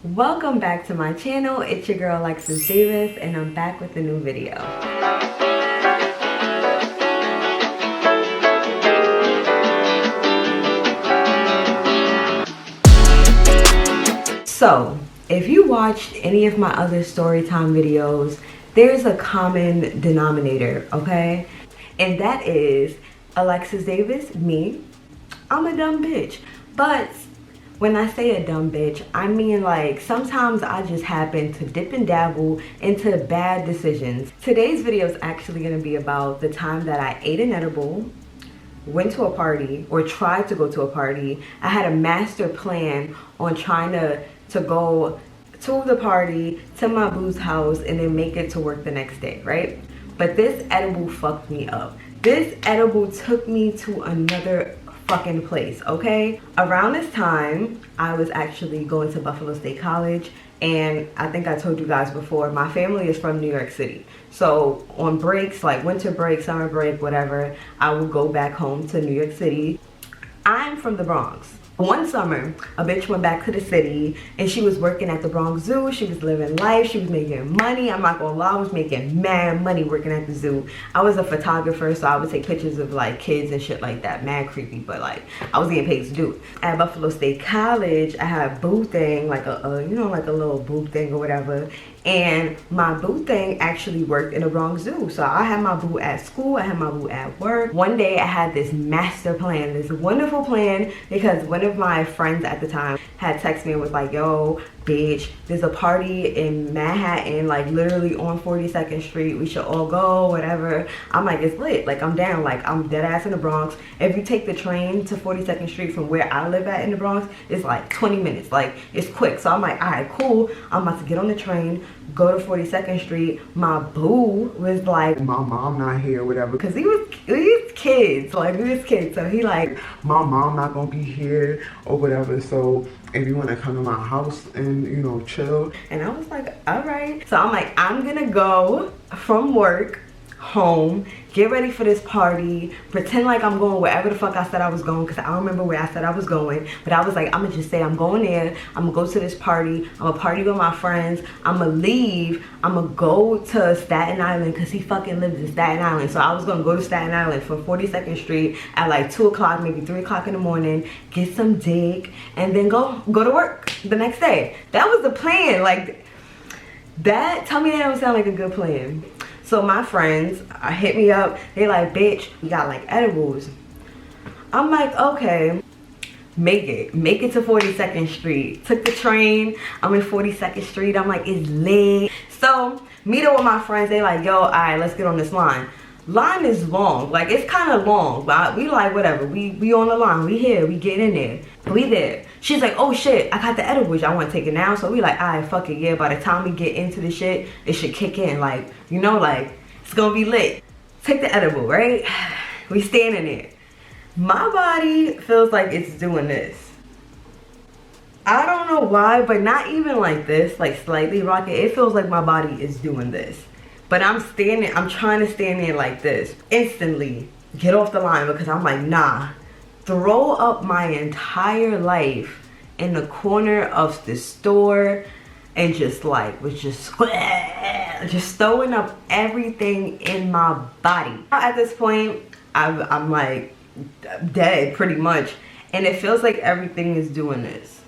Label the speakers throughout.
Speaker 1: Welcome back to my channel. It's your girl Alexis Davis and I'm back with a new video. So if you watched any of my other story time videos, there's a common denominator, okay? And that is Alexis Davis, me. I'm a dumb bitch. But when I say a dumb bitch, I mean like sometimes I just happen to dip and dabble into bad decisions. Today's video is actually going to be about the time that I ate an edible, went to a party, or tried to go to a party. I had a master plan on trying to go to the party, to my boo's house, and then make it to work the next day, right? But this edible fucked me up. This edible took me to another fucking place, okay? Around this time, I was actually going to Buffalo State College, and I think I told you guys before, my family is from New York City. So on breaks, like winter break, summer break, whatever, I would go back home to New York City. I'm from the Bronx. One summer, a bitch went back to the city and she was working at the Bronx Zoo. She was living life. She was making money. I'm not gonna lie, I was making mad money working at the zoo. I was a photographer, so I would take pictures of like kids and shit like that. Mad creepy, but like I was getting paid to do it. At Buffalo State College, I had a boo thing, like a you know, like a little boo thing or whatever. And my boo thing actually worked in the Bronx Zoo. So I had my boo at school, I had my boo at work. One day I had this master plan, this wonderful plan, because one of my friends at the time had texted me and was like, yo, bitch, there's a party in Manhattan, like literally on 42nd Street. We should all go, whatever. I'm like, it's lit. Like, I'm down. Like, I'm dead ass in the Bronx. If you take the train to 42nd Street from where I live at in the Bronx, it's like 20 minutes. Like, it's quick. So I'm like, all right, cool. I'm about to get on the train, go to 42nd Street. My boo was like, my mom not here, whatever. Because we was kids. Like, we was kids. So he like, my mom not gonna be here or whatever. So if you want to come to my house and, you know, chill. And I was like, all right. So I'm like, I'm gonna go from work home, get ready for this party, pretend like I'm going wherever the fuck I said I was going, because I don't remember where I said I was going. But I was like, I'm gonna just say I'm going there, I'm gonna go to this party, I'm gonna party with my friends, I'm gonna leave, I'm gonna go to Staten Island, because he fucking lives in Staten Island. So I was gonna go to Staten Island from 42nd Street at like 2 o'clock, maybe 3 o'clock in the morning, get some dick, and then go to work the next day. That was the plan. Like, that, tell me that don't sound like a good plan. So my friends hit me up. They like, bitch, we got like edibles. I'm like, okay, make it to 42nd Street. Took the train. I'm in 42nd Street. I'm like, it's lit. So meet up with my friends. They like, yo, all right, let's get on this line. Line is long, like it's kind of long, but we like whatever. We on the line. We here. We get in there. We there. She's like, oh shit, I got the edibles. I want to take it now. So we like, all right, fuck it, yeah. By the time we get into the shit, it should kick in. Like, you know, like it's gonna be lit. Take the edible, right? We standing there. My body feels like it's doing this. I don't know why, but not even like this, like slightly rocking. It feels like my body is doing this. But I'm standing, I'm trying to stand there like this. Instantly get off the line, because I'm like, nah. Throw up my entire life in the corner of the store and just like, was just throwing up everything in my body. At this point, I'm like dead pretty much. And it feels like everything is doing this.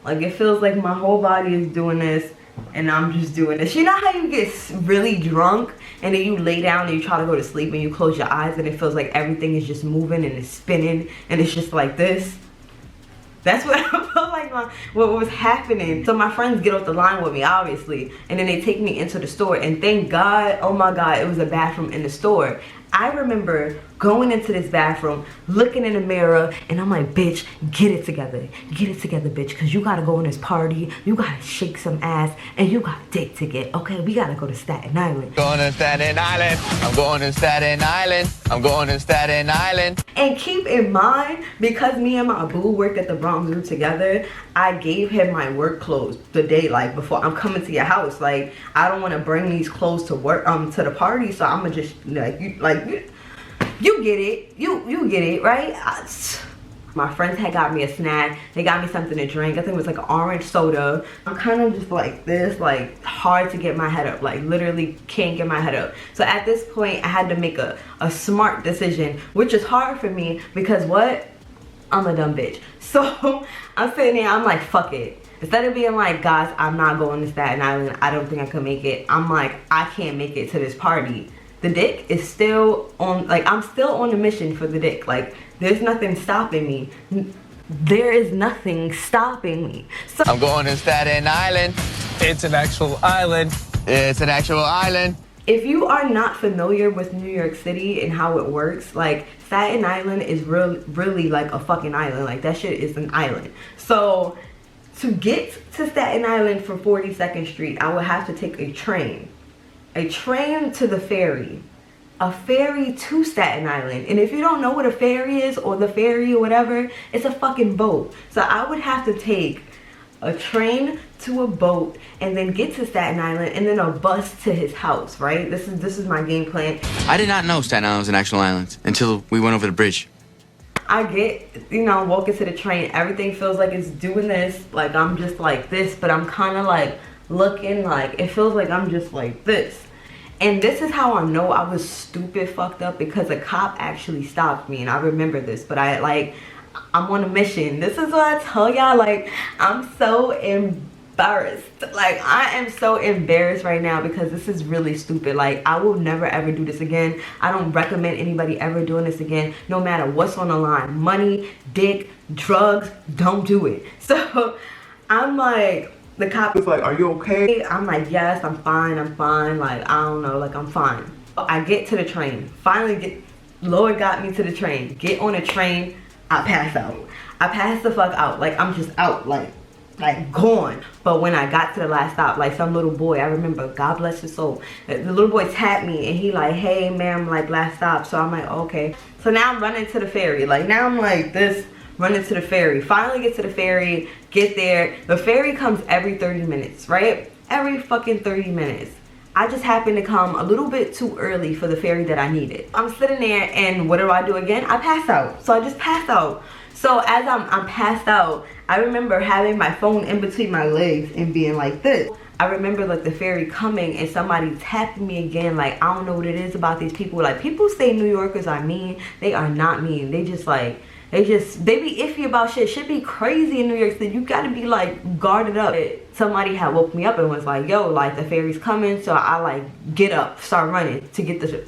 Speaker 1: Like, it feels like my whole body is doing this. And I'm just doing this. You know how you get really drunk and then you lay down and you try to go to sleep and you close your eyes and it feels like everything is just moving and it's spinning and it's just like this? That's what I felt like what was happening. So my friends get off the line with me, obviously, and then they take me into the store, and thank God, oh my God, it was a bathroom in the store. I remember going into this bathroom, looking in the mirror, and I'm like, bitch, get it together, bitch, because you gotta go in this party, you gotta shake some ass, and you got a date to get, okay? We gotta go to Staten Island.
Speaker 2: Going to Staten Island, I'm going to Staten Island, I'm going to Staten Island.
Speaker 1: And keep in mind, because me and my boo worked at the Bronx Zoo together, I gave him my work clothes the day, like, before I'm coming to your house. Like, I don't want to bring these clothes to work, to the party, so I'm gonna just, like, you get it, you get it, right? My friends had got me a snack. They got me something to drink. I think it was like an orange soda. I'm kind of just like this, like hard to get my head up, like literally can't get my head up. So at this point I had to make a smart decision, which is hard for me because what? I'm a dumb bitch. So I'm sitting there, I'm like, fuck it. Instead of being like, guys, I'm not going to Staten Island, I don't think I can make it, I'm like, I can't make it to this party. The dick is still on, like, I'm still on a mission for the dick. Like, there's nothing stopping me. There is nothing stopping me. So
Speaker 2: I'm going to Staten Island.
Speaker 3: It's an actual island.
Speaker 2: It's an actual island.
Speaker 1: if you are not familiar with New York City and how it works, like Staten Island is really like a fucking island. Like that shit is an island. So to get to Staten Island from 42nd Street, I would have to take a train to the ferry, a ferry to Staten Island. And if you don't know what a ferry is, or the ferry or whatever, it's a fucking boat. So I would have to take a train to a boat and then get to Staten Island and then a bus to his house, right? This is my game plan.
Speaker 4: I did not know Staten Island was an actual island until we went over the bridge.
Speaker 1: I get, you know, walking to the train, everything feels like it's doing this, like I'm just like this, but I'm kind of like looking, like it feels like I'm just like this. And this is how I know I was stupid fucked up, because a cop actually stopped me, and I remember this, but I'm on a mission. This is what I tell y'all, like I'm so embarrassed. Like I am so embarrassed right now because this is really stupid. Like I will never ever do this again. I don't recommend anybody ever doing this again, no matter what's on the line. Money, dick, drugs, don't do it. So I'm like, the cop was like, "Are you okay?" I'm like, "Yes, I'm fine, like I don't know, like I'm fine." I get to the train, finally Lord got me to the train. Get on the train, I pass out. I pass the fuck out. Like I'm just out, like gone. But when I got to the last stop, like some little boy, I remember, God bless his soul, the little boy tapped me and he like, "Hey ma'am, like last stop." So I'm like, okay. So now I'm running to the ferry. Like now I'm like this, running to the ferry. Finally get to the ferry, get there. The ferry comes every 30 minutes, right? Every fucking 30 minutes. I just happened to come a little bit too early for the ferry that I needed. I'm sitting there and what do I do again? I pass out. So I just pass out. So as I'm passed out, I remember having my phone in between my legs and being like this. I remember like the ferry coming and somebody tapping me again. Like I don't know what it is about these people. Like people say New Yorkers are mean. They are not mean. They just like, they be iffy about shit. Shit be crazy in New York City. You gotta be like guarded up. Somebody had woke me up and was like, "Yo, like the ferry's coming." So I like get up, start running to get to the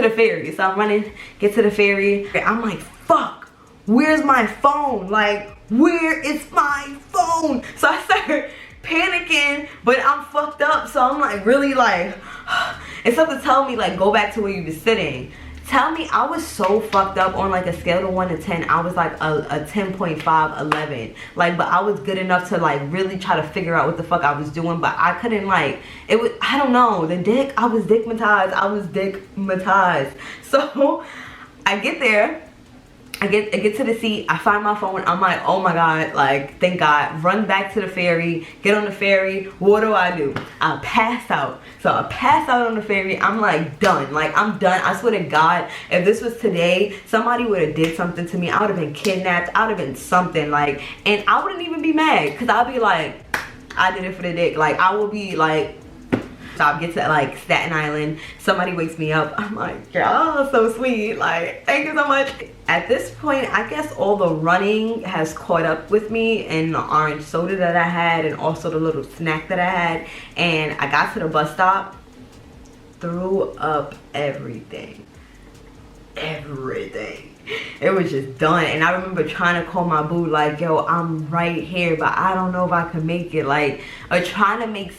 Speaker 1: ferry. So I'm running, get to the ferry. I'm like, fuck, where's my phone? Like, where is my phone? So I start panicking, but I'm fucked up. So I'm like really like, it's something to tell me like go back to where you were sitting. Tell me, I was so fucked up on like a scale of 1 to 10. I was like a 10.5, 11. Like, but I was good enough to like really try to figure out what the fuck I was doing. But I couldn't like, it was, I don't know, the dick, I was dickmatized. So I get there. I get to the seat, I find my phone, I'm like, oh my God, like, thank God. Run back to the ferry, get on the ferry. What do? I pass out. So I pass out on the ferry. I'm like done, like I'm done. I swear to God, if this was today, somebody would have did something to me. I would have been kidnapped, I would have been something, like, and I wouldn't even be mad, because I'll be like, I did it for the dick. Like I will be like, so I get to like Staten Island, somebody wakes me up, I'm like, y'all so sweet, like thank you so much. At this point, I guess all the running has caught up with me, and the orange soda that I had, and also the little snack that I had, and I got to the bus stop, threw up everything. It was just done. And I remember trying to call my boo like, "Yo, I'm right here, but I don't know if I can make it," like, or trying to make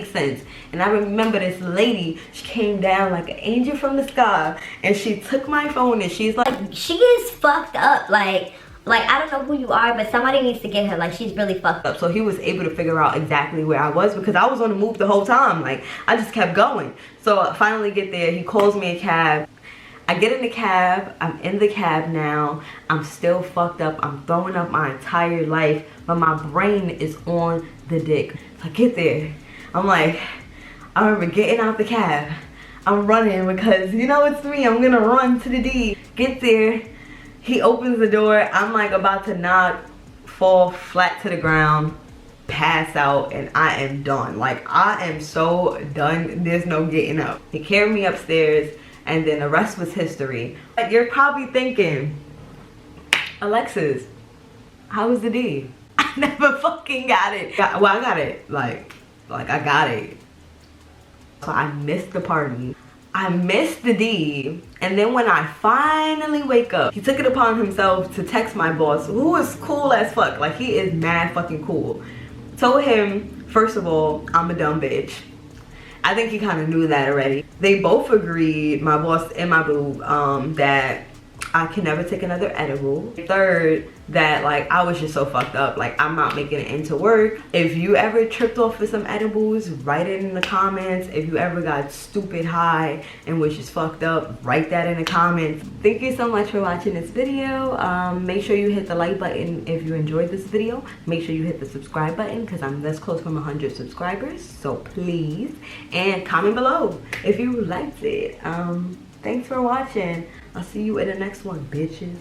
Speaker 1: sense. And I remember this lady, she came down like an angel from the sky, and she took my phone and she's like,
Speaker 5: "She is fucked up, like I don't know who you are, but somebody needs to get her, like she's really fucked up."
Speaker 1: So he was able to figure out exactly where I was, because I was on the move the whole time. Like I just kept going. So I finally get there, he calls me a cab. I get in the cab, I'm in the cab now, I'm still fucked up, I'm throwing up my entire life, but my brain is on the dick. So I get there, I'm like, I remember getting out the cab, I'm running because, you know, it's me, I'm gonna run to the D. Get there, He opens the door. I'm like about to fall flat to the ground, pass out, and I am done. Like, I am so done. There's no getting up. He carried me upstairs, and then the rest was history. But you're probably thinking, Alexis, how was the D? I never fucking got it. Well, I got it. Like I got it. So I missed the party. I missed the D, and then when I finally wake up, he took it upon himself to text my boss, who is cool as fuck. Like, he is mad fucking cool. Told him, first of all, I'm a dumb bitch. I think he kind of knew that already. They both agreed, my boss and my boo, that I can never take another edible. Third, that like I was just so fucked up, like I'm not making it into work. If you ever tripped off with some edibles, write it in the comments. If you ever got stupid high and was just fucked up, write that in the comments. Thank you so much for watching this video. Make sure you hit the like button if you enjoyed this video. Make sure you hit the subscribe button because I'm this close from 100 subscribers, so please. And comment below if you liked it. Thanks for watching. I'll see you in the next one, bitches.